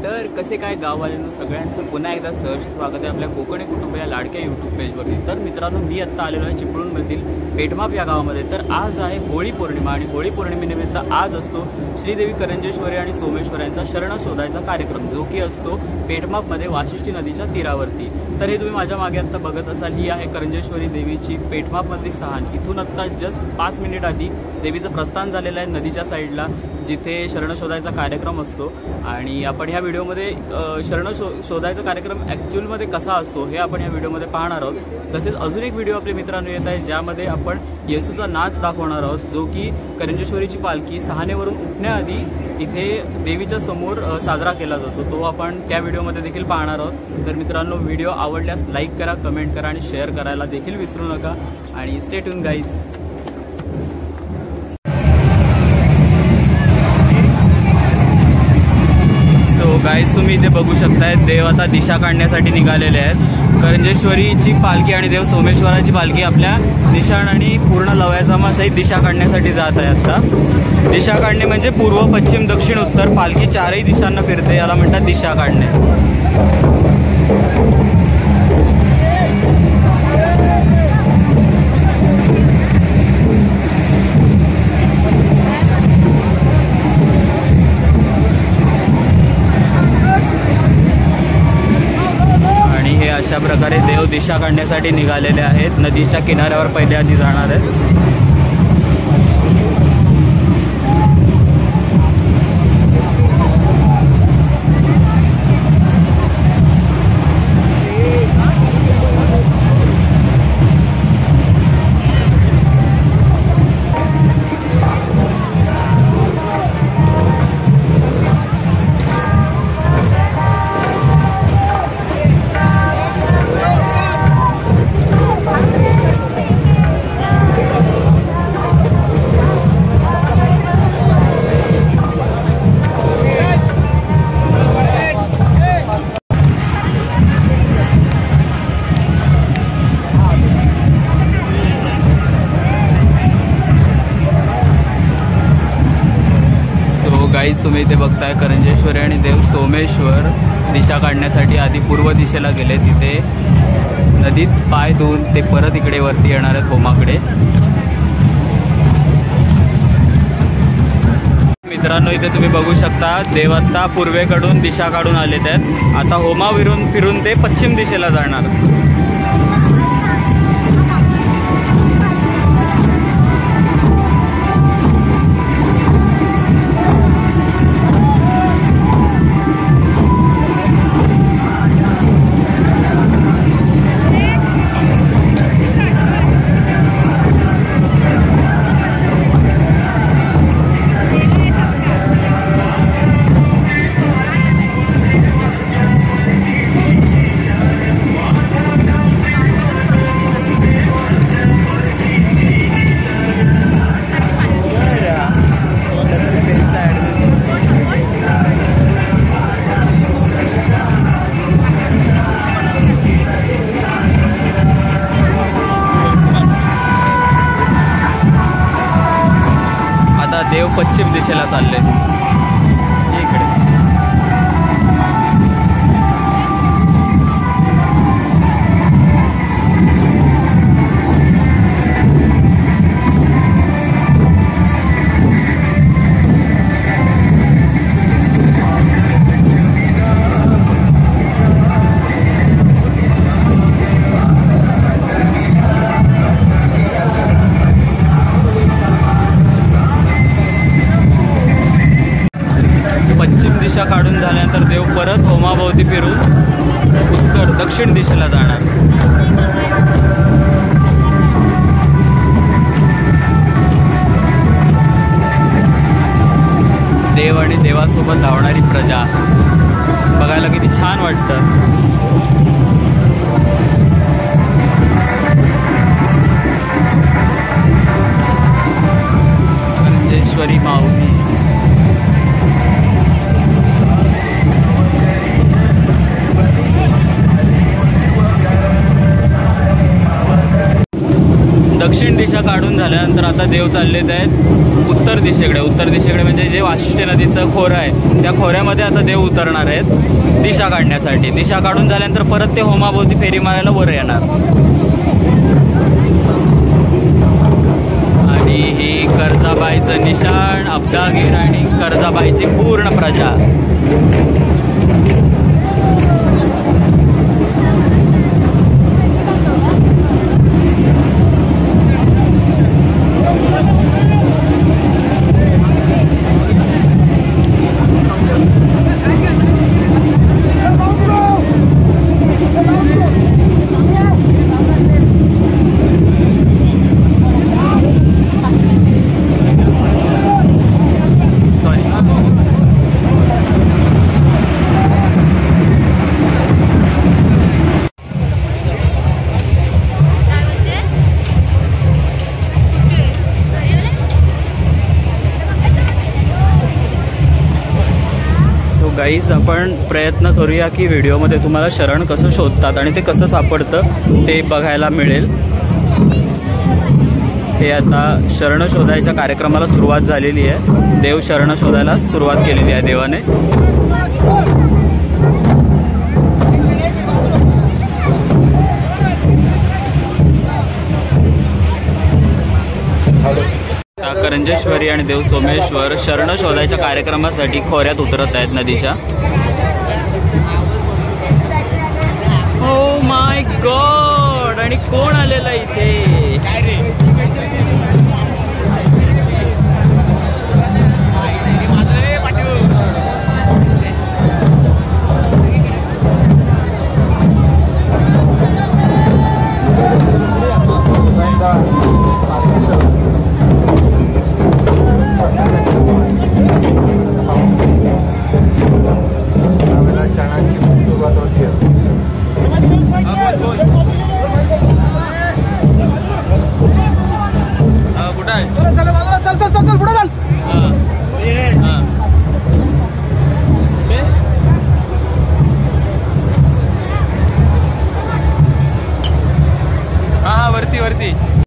तर कसे काय गाववाल्यांना सगळ्यांचं पुन्हा एकदा सहर्ष स्वागत आहे आपल्या कोकणी कुटुंब या लाडक्या यूट्यूब पेजवरती। तर मित्रांनो, मी आत्ता आलेलो आहे चिपळूणमधील पेठमाप या गावामध्ये। तर आज आहे होळी पौर्णिमा आणि होळी पौर्णिमेनिमित्त आज असतो श्रीदेवी करंजेश्वरी आणि सोमेश्वर यांचा शरण शोधायचा कार्यक्रम, जो की असतो पेठमापमध्ये वाशिष्ठी नदीच्या तीरावरती। तर हे तुम्ही माझ्या मागे आत्ता बघत असाल, ही आहे करंजेश्वरी देवीची पेठमापमधली स्थान। इथून आत्ता जस्ट 5 मिनिट आधी देवीचं प्रस्थान झालेलं आहे नदीच्या साईडला, जिथे शरण शोधायचा कार्यक्रम असतो। आणि आपण ह्या व्हिडिओमध्ये शरण शोधायचा कार्यक्रम ॲक्च्युअलमध्ये कसा असतो हे आपण या व्हिडिओमध्ये पाहणार आहोत। तसेच अजून एक व्हिडिओ आपले मित्रांनो येत आहे, ज्यामध्ये आपण येसूचा नाच दाखवणार आहोत, जो की करंजेश्वरीची पालखी सहानेवरून उठण्याआधी इथे देवीच्या समोर साजरा केला जातो। तो आपण त्या व्हिडिओमध्ये देखील पाहणार आहोत। तर मित्रांनो, व्हिडिओ आवडल्यास लाईक करा, कमेंट करा आणि शेअर करायला देखील विसरू नका। आणि स्टे ट्यून गाईज। गाईज, तुम्ही इथे बघू शकताय, देव आता दिशा काढण्यासाठी निघालेले आहेत। करंजेश्वरीची पालखी आणि देव सोमेश्वराची पालखी आपल्या निशाणाने पूर्ण लव्याजमा सहित दिशा काढण्यासाठी जात आहे। आता दिशा काढणे म्हणजे पूर्व, पश्चिम, दक्षिण, उत्तर पालखी चारही दिशांना फिरते, याला म्हणतात दिशा काढणे। अशा प्रकारे देव दिशा काढण्यासाठी निघालेले आहेत। नदीच्या किनाऱ्यावर पहिले आधी जाणार आहेत। गाईज, तुम्ही इथे बघताय करंजेश्वरी आणि देव सोमेश्वर दिशा काढण्यासाठी आधी पूर्व दिशेला गेले। तिथे नदीत पाय धुवून ते परत इकडे वरती येणार आहेत होमाकडे। मित्रांनो, इथे तुम्ही बघू शकता, देव आता पूर्वेकडून दिशा काढून आलेत आहेत। आता होमावरून फिरून ते पश्चिम दिशेला जाणार। देव पश्चिम दिशेला चालले इकडे। पश्चिम दिशा काढून झाल्यानंतर देव परत होमाभोवती फिरून उत्तर, दक्षिण दिशेला जाणार। देव आणि देवासोबत धावणारी प्रजा बघायला किती छान वाटतं। करंजेश्वरी माऊली। दक्षिण दिशा काढून झाल्यानंतर आता देव चाललेत आहेत उत्तर दिशेकडे. उत्तर दिशेकडे म्हणजे जे वाशिष्ठी नदीचं खोरं आहे त्या खोऱ्यामध्ये आता देव उतरणार आहेत दिशा काढण्यासाठी. दिशा काढून झाल्यानंतर परत ते होमाभोवती फेरी मारायला वर येणार. आणि ही कर्जाबाईचं निशाण, अब्दागीर आणि कर्जाबाईची पूर्ण प्रजा. गाईज आपण प्रयत्न करूया की व्हिडिओमध्ये तुम्हाला शरण कसं शोधतात आणि ते कसं सापडतं ते बघायला मिळेल. हे आता शरण शोधायच्या कार्यक्रमाला सुरुवात झालेली आहे. देव शरण शोधायला सुरुवात केलेली आहे देवाने. करंजेश्वरी आणि देव सोमेश्वर शरण शोधायच्या कार्यक्रमासाठी खोऱ्यात उतरत आहेत नदीच्या. ओ माय गॉड, आणि कोण आलेलं इथे?